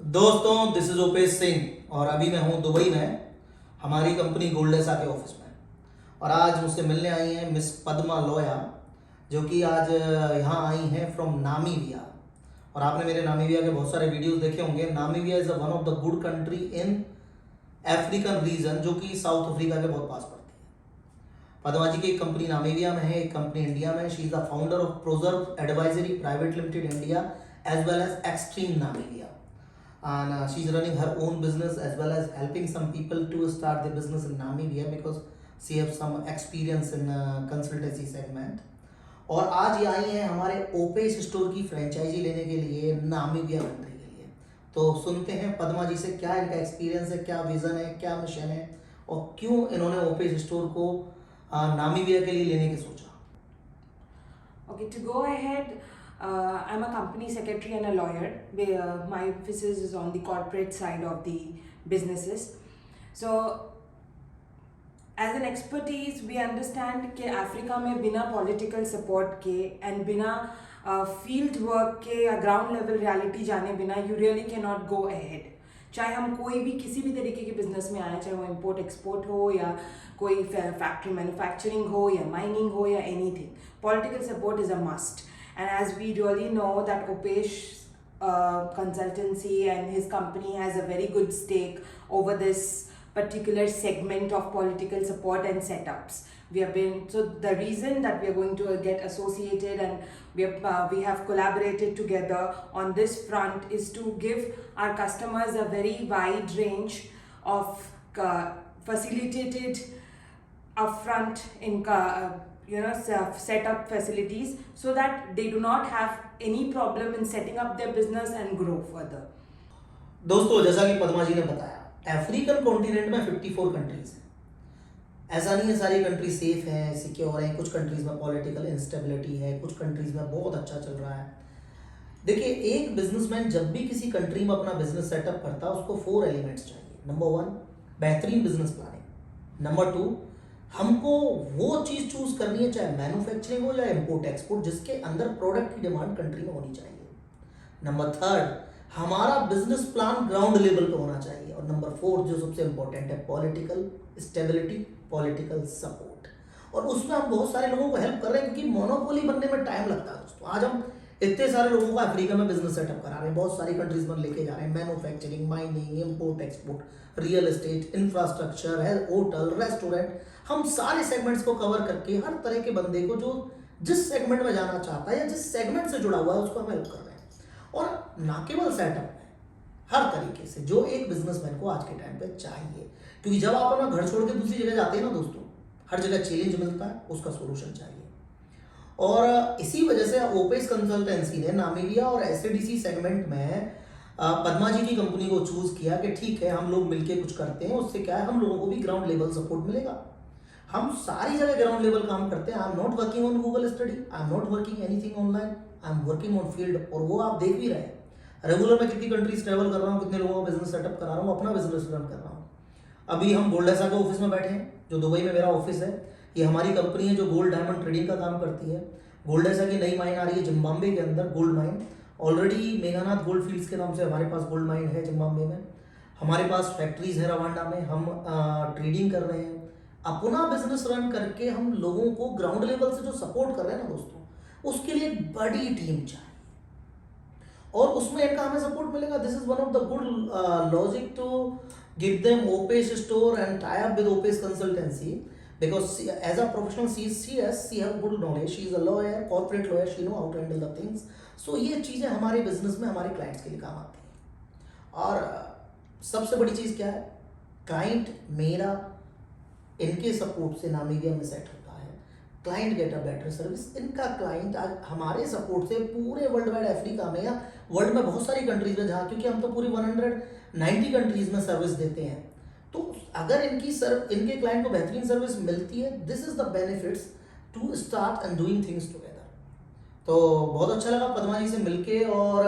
दोस्तों, this is ओपेश Singh और अभी मैं हूँ दुबई में हमारी कंपनी गोल्डेसा के ऑफिस में। और आज मुझसे मिलने आई हैं मिस पद्मा लोया, जो कि आज यहाँ आई हैं फ्रॉम नामीबिया। और आपने मेरे नामीबिया के बहुत सारे वीडियोस देखे होंगे। Namibia is one of the good country in African region, जो कि साउथ अफ्रीका के बहुत पास पड़ती है। पद्मा जी की एक कंपनी नामीबिया में है, एक कंपनी इंडिया में। She is the founder of Preserve Advisory Private Limited India as well as Extreme Namibia, and she's running her own business as well as helping some people to start their business in Namibia because she have some experience in consultancy segment। और आज ये आई हैं हमारे ओपेस store की franchise लेने के लिए Namibia country के लिए। तो सुनते हैं पद्मा जी से क्या इनका एक्सपीरियंस है, क्या विजन है, क्या मिशन है और क्यों इन्होंने ओपेस स्टोर को नामीबिया के लिए लेने की सोचा। Okay, to go ahead, I'm a company secretary and a lawyer. My office is on the corporate side of the businesses. So, as an expertise, we understand कि अफ्रीका में बिना political support के and बिना field work के या ground level reality जाने बिना you really cannot go ahead. चाहे हम कोई भी किसी भी तरीके के बिजनेस में आए, चाहे वो इम्पोर्ट एक्सपोर्ट हो या कोई फैक्ट्री मैन्युफैक्चरिंग हो या माइनिंग हो या anything, political support is a must. And as we really know that Opes consultancy and his company has a very good stake over this particular segment of political support and setups. So the reason that we are going to get associated and we have collaborated together on this front is to give our customers a very wide range of facilitated upfront in setup facilities so that they do not have any problem in setting up their business and grow further. दोस्तों, जैसा कि पद्मा जी ने बताया, African continent में 54 countries हैं। ऐसा नहीं है सारी कंट्री सेफ हैं, सिक्योर हैं। कुछ कंट्रीज में पॉलिटिकल इंस्टेबिलिटी है, कुछ कंट्रीज में बहुत अच्छा चल रहा है। देखिए, एक बिजनेसमैन जब भी किसी कंट्री में अपना बिजनेस सेटअप करता है, उसको 4 एलिमेंट्स चाहिए। नंबर 1, बेहतरीन बिजनेस प्लानिंग। नंबर 2, हमको वो चीज चूज करनी है, चाहे मैन्युफैक्चरिंग हो या इंपोर्ट एक्सपोर्ट, जिसके अंदर प्रोडक्ट की डिमांड कंट्री में होनी चाहिए। नंबर 3, हमारा बिजनेस प्लान ग्राउंड लेवल पे होना चाहिए। और नंबर 4, जो सबसे इंपॉर्टेंट है, पॉलिटिकल स्टेबिलिटी, पॉलिटिकल सपोर्ट। और उसमें हम बहुत सारे लोगों को हेल्प कर रहे हैं, क्योंकि मोनोपोली बनने में टाइम लगता है दोस्तों। आज हम इतने सारे लोगों को अफ्रीका में बिजनेस सेटअप करा रहे हैं, बहुत सारी कंट्रीज में लेके जा रहे हैं। Manufacturing, mining, import export, real estate, infrastructure है, होटल, रेस्टोरेंट, हम सारे सेगमेंट्स को कवर करके हर तरह के बंदे को जो जिस सेगमेंट में जाना चाहता है या जिस सेगमेंट से जुड़ा हुआ है, उसको हम हेल्प कर रहे हैं। और ना केवल सेटअप में, हर तरीके से जो एक बिजनेसमैन को आज के टाइम पे चाहिए। क्योंकि जब आप अपना घर छोड़ के दूसरी जगह जाते हैं ना दोस्तों, हर जगह चैलेंज मिलता है, उसका सोल्यूशन चाहिए। और इसी वजह से ओपेस कंसल्टेंसी ने नामीबिया और एसएडीसी सेगमेंट में पद्मा जी की कंपनी को चूज किया कि ठीक है, हम लोग मिलके कुछ करते हैं। उससे क्या है, हम लोगों को भी ग्राउंड लेवल सपोर्ट मिलेगा। हम सारी जगह ग्राउंड लेवल काम करते हैं। I am not working on Google study, I am not working anything online, I am working on field. और वो आप देख भी रहे हैं, रेगुलर में कितनी कंट्रीज ट्रेवल कर रहा हूँ, कितने लोगों का बिजनेस सेटअप करा रहा हूँ, अपना बिजनेस रन कर रहा हूँ। अभी हम गोल्डेसा के ऑफिस में बैठे हैं, जो दुबई में मेरा ऑफिस है। ये हमारी कंपनी है जो गोल्ड डायमंड ट्रेडिंग का काम करती है। गोल्डेसा की नई माइन आ रही है जिम्बाब्वे के अंदर, gold mine. Already Meghanath Gold Fields के नाम से हमारे पास गोल्ड माइन है जिम्बाब्वे में। हमारे पास फैक्ट्रीज है रवांडा में। हम ट्रेडिंग कर रहे हैं। अपना बिजनेस रन करके हम लोगों को ग्राउंड लेवल से जो सपोर्ट कर रहे हैं ना दोस्तों, उसके लिए एक बड़ी टीम चाहिए और उसमें इनका हमें सपोर्ट मिलेगा। This is one of the good logic to give them Opes store and tie up with Opes consultancy, because as a professional she have good knowledge, she is a lawyer, corporate lawyer, she know how to handle the things। so ये चीजें हमारे business में हमारे clients के लिए काम आती हैं। और सबसे बड़ी चीज क्या है, क्लाइंट मेरा इनके सपोर्ट से नामीबिया में सेट होता है। Client get a better service. इनका क्लाइंट आज हमारे सपोर्ट से पूरे वर्ल्ड वाइड अफ्रीका में या वर्ल्ड में बहुत सारी कंट्रीज में, जहाँ क्योंकि हम तो पूरी 190 कंट्रीज में सर्विस देते हैं, तो अगर इनके क्लाइंट को बेहतरीन सर्विस मिलती है, this is the benefits to start and doing things together. तो बहुत अच्छा लगा पद्मा जी से मिलके और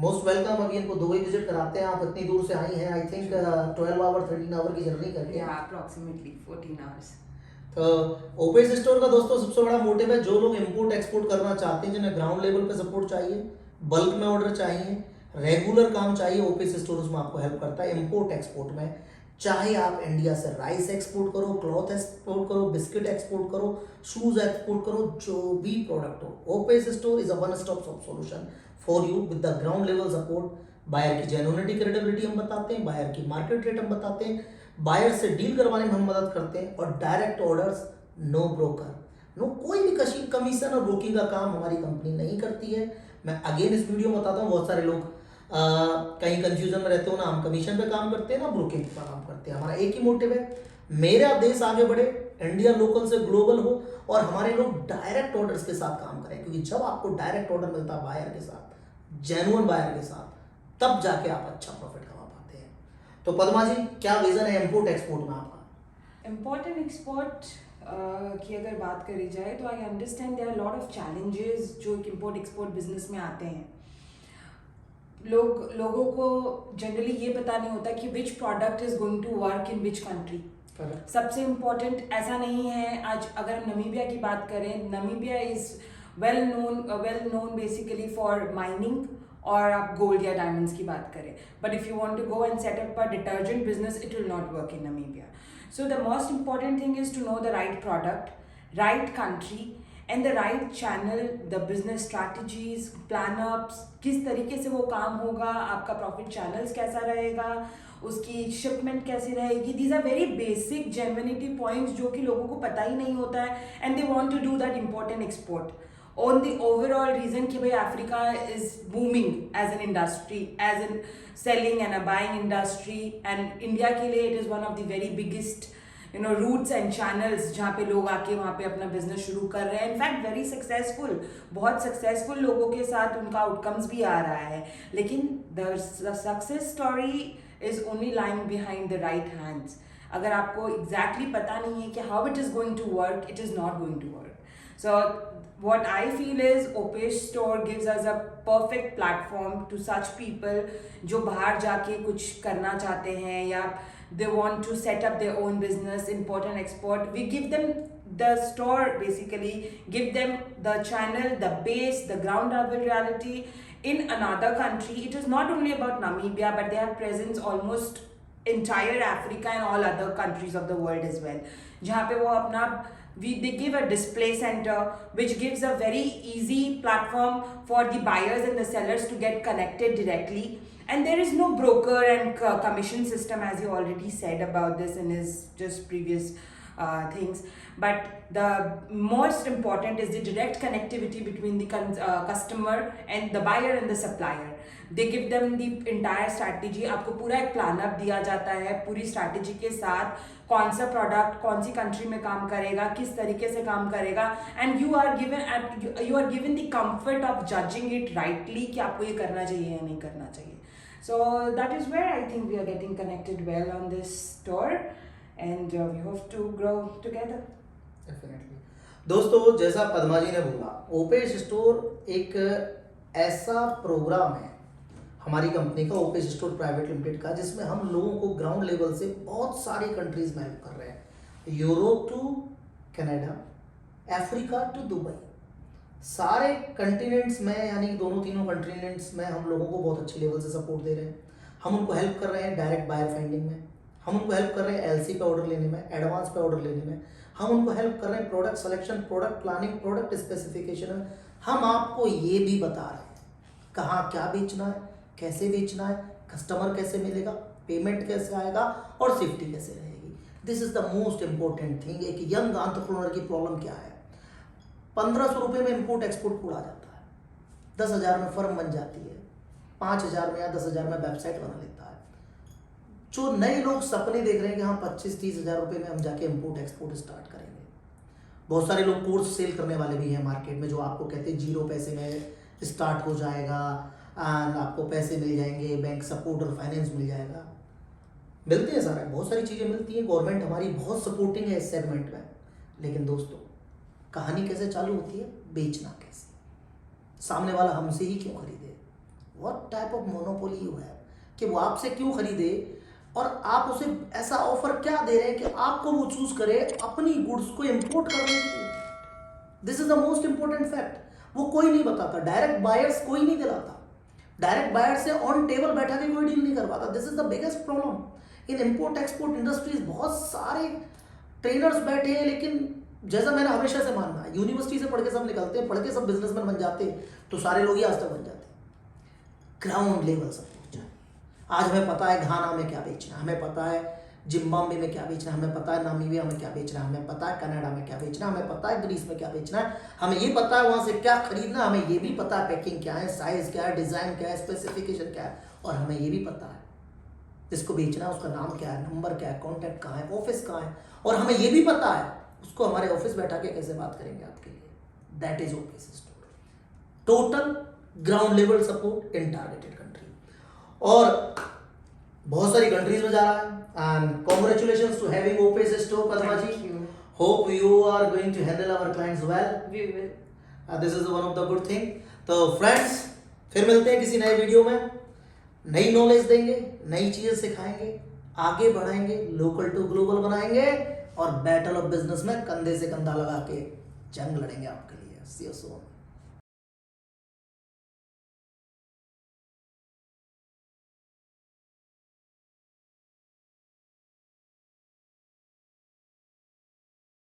मोस्ट वेलकम। अभी इनको दुबई विजिट कराते हैं। आप इतनी दूर से आई हैं, आई थिंक 12 आवर 13 आवर की जर्नी करके। Approximately 14 hours. तो ओपेस स्टोर का दोस्तों सबसे बड़ा मोटिव है, जो लोग इंपोर्ट एक्सपोर्ट करना चाहते हैं, जिन्हें ग्राउंड लेवल पे सपोर्ट चाहिए, बल्क में ऑर्डर चाहिए, रेगुलर काम चाहिए, ओपीएस स्टोर उसमें आपको हेल्प करता है। इंपोर्ट एक्सपोर्ट में चाहे आप इंडिया से राइस एक्सपोर्ट करो, क्लॉथ एक्सपोर्ट करो, बिस्किट एक्सपोर्ट करो, शूज एक्सपोर्ट करो, जो भी प्रोडक्ट हो, OPS store is a one stop solution for you with the ground level support. Buyer की जेन्युइनिटी, क्रेडिबिलिटी हम बताते हैं, बायर की मार्केट रेट हम बताते हैं, बायर से डील करवाने में हम मदद करते हैं, और direct orders, no broker, no कोई भी कमीशन और ब्रोकिंग का काम हमारी कंपनी नहीं करती है। मैं अगेन इस वीडियो में बताता हूँ, बहुत सारे लोग कहीं कंफ्यूजन में रहते हो ना, हम कमीशन पे काम करते हैं ना ब्रोकिंग पे काम करते हैं। हमारा एक ही मोटिव है, मेरा देश आगे बढ़े, इंडिया लोकल से ग्लोबल हो, और हमारे लोग डायरेक्ट ऑर्डर्स के साथ काम करें, क्योंकि जब आपको डायरेक्ट ऑर्डर मिलता है बायर के साथ, जेन्युइन बायर के साथ, तब जाके आप अच्छा प्रॉफिट कमा पाते हैं। तो पद्मा जी, क्या विजन है इंपोर्ट एक्सपोर्ट में आपका? इम्पोर्ट एंड एक्सपोर्ट की अगर बात करी जाए तो I understand there are lot of challenges जो एक इम्पोर्ट एक्सपोर्ट बिजनेस में आते हैं। लोगों को जनरली ये पता नहीं होता कि which product is going to work in which country. सबसे इम्पोर्टेंट ऐसा नहीं है, आज अगर हम नमीबिया की बात करें, Namibia is well known basically for mining, और आप गोल्ड या डायमंड्स की बात करें, but if you want to go and set up a detergent business, it will not work in Namibia. So the most important thing is to know the right product, right country and the right channel, the business strategies, plan-ups, किस तरीके से वो काम होगा, आपका profit channels कैसा रहेगा, उसकी shipment कैसी रहेगी। These are very basic genuinity points जो कि लोगों को पता ही नहीं होता है, and they want to do that import and export on the overall reason कि भाई Africa is booming as an industry, as in selling and a buying industry, and India के लिए it is one of the very biggest routes and channels जहाँ पे लोग आके वहाँ पे अपना business शुरू कर रहे हैं। इनफैक्ट वेरी सक्सेसफुल, बहुत सक्सेसफुल लोगों के साथ उनका आउटकम्स भी आ रहा है, लेकिन the success story is only lying behind the right hands. अगर आपको एग्जैक्टली पता नहीं है कि how it is going to work, it is not going to work. So what I feel is OPES store gives us a perfect platform to such people जो बाहर जाके कुछ करना चाहते हैं, या they want to set up their own business, import and export. We give them the store, basically give them the channel, the base, the ground level reality in another country. It is not only about Namibia, but they have presence almost entire Africa and all other countries of the world as well, जहाँ पे वो अपना they give a display center which gives a very easy platform for the buyers and the sellers to get connected directly, and there is no broker and commission system, as he already said about this in his just previous things. But the most important is the direct connectivity between the customer and the buyer and the supplier. They give them the entire strategy. आपको पूरा एक plan up दिया जाता है पूरी strategy के साथ, कौन सा प्रोडक्ट कौन सी कंट्री में काम करेगा, किस तरीके से काम करेगा, and you are given the comfort of judging it rightly कि आपको ये करना चाहिए या नहीं करना चाहिए। So that is where I think we are getting connected well on this store, and we hope to grow together. Definitely. दोस्तों, जैसा पद्मा जी ने बोला, ओपेस स्टोर एक ऐसा प्रोग्राम है हमारी कंपनी का, ओपेस स्टोर प्राइवेट लिमिटेड का, जिसमें हम लोगों को ग्राउंड लेवल से बहुत सारी कंट्रीज में हेल्प कर रहे हैं, Europe to Canada, Africa to Dubai, सारे कंटिनेंट्स में, यानी दोनों तीनों कंटिनेंट्स में हम लोगों को बहुत अच्छे लेवल से सपोर्ट दे रहे हैं। हम उनको हेल्प कर रहे हैं डायरेक्ट बायर फाइंडिंग में, हम उनको हेल्प कर रहे हैं एलसी पे ऑर्डर लेने में, एडवांस पे ऑर्डर लेने में, हम उनको हेल्प कर रहे हैं product selection, product planning, product specification में। हम आपको ये भी बता रहे हैं कहाँ क्या बेचना है, कैसे बेचना है, कस्टमर कैसे मिलेगा, पेमेंट कैसे आएगा, और सेफ्टी कैसे रहेगी। This is the most important thing. एक यंग एंटरप्रेन्योर की प्रॉब्लम क्या है, 1500 रुपये में इंपोर्ट एक्सपोर्ट उड़ा जाता है, 10,000 में फर्म बन जाती है, 5,000 में या 10,000 में वेबसाइट बना लेता है। जो नए लोग सपने देख रहे हैं कि हाँ 25-30 हज़ार रुपये में हम जाके इंपोर्ट एक्सपोर्ट स्टार्ट करेंगे, बहुत सारे लोग कोर्स सेल करने वाले भी हैं मार्केट में, जो आपको कहते हैं 0 पैसे में स्टार्ट हो जाएगा, एंड आपको पैसे मिल जाएंगे, बैंक सपोर्ट और फाइनेंस मिल जाएगा, मिलते हैं सारा, बहुत सारी चीज़ें मिलती हैं, गवर्नमेंट हमारी बहुत सपोर्टिंग है इस सेगमेंट में। लेकिन दोस्तों, कहानी कैसे चालू होती है, बेचना कैसे, सामने वाला हमसे ही क्यों खरीदे, what type of monopoly you है कि वो आपसे क्यों खरीदे, और आप उसे ऐसा ऑफर क्या दे रहे हैं कि आपको वो चूज करे अपनी गुड्स को इंपोर्ट करने के लिए। This is the most important fact. वो कोई नहीं बताता, डायरेक्ट बायर्स कोई नहीं दिलाता। डायरेक्ट बायर से ऑन टेबल बैठा के कोई डील नहीं कर पाता। This is the biggest problem in import export industries. बहुत सारे ट्रेनर्स बैठे हैं, लेकिन जैसा मैंने हमेशा से मानना है, यूनिवर्सिटी से पढ़ के सब निकलते हैं, पढ़ के सब बिजनेसमैन बन जाते हैं, तो सारे लोग ही आज तक बन जाते हैं। ग्राउंड लेवल सब पहुंचा। आज हमें पता है घाना में क्या बेचना, हमें पता है जिम्बाब्वे में क्या बेचना, हमें पता है नामीबिया में क्या बेचना, हमें पता है कनाडा में क्या बेचना, हमें पता है ग्रीस में क्या बेचना है, हमें ये पता है वहां से क्या खरीदना, हमें ये भी पता है पैकिंग क्या है, साइज क्या है, डिजाइन क्या है, स्पेसिफिकेशन क्या है, और हमें ये भी पता है जिसको बेचना है उसका नाम क्या है, नंबर क्या है, कॉन्टैक्ट कहाँ है, ऑफिस कहाँ है, और हमें ये भी पता है उसको हमारे ऑफिस बैठा के कैसे बात करेंगे आपके लिए। That is OPC store, total ground level support in targeted country. और बहुत सारी कंट्रीज में जा रहा है, and congratulations to having OPC store Padma ji. Thank you. Hope you are going to handle our clients well. We will. This is one of the good thing. तो friends, फिर मिलते हैं किसी नए वीडियो में, नई नॉलेज देंगे, नई चीजें सिखाएंगे, आगे बढ़ाएंगे, लोकल टू ग्लोबल बनाएंगे, और बैटल ऑफ बिजनेस में कंधे से कंधा लगा के जंग लड़ेंगे आपके लिए। सी यू सून।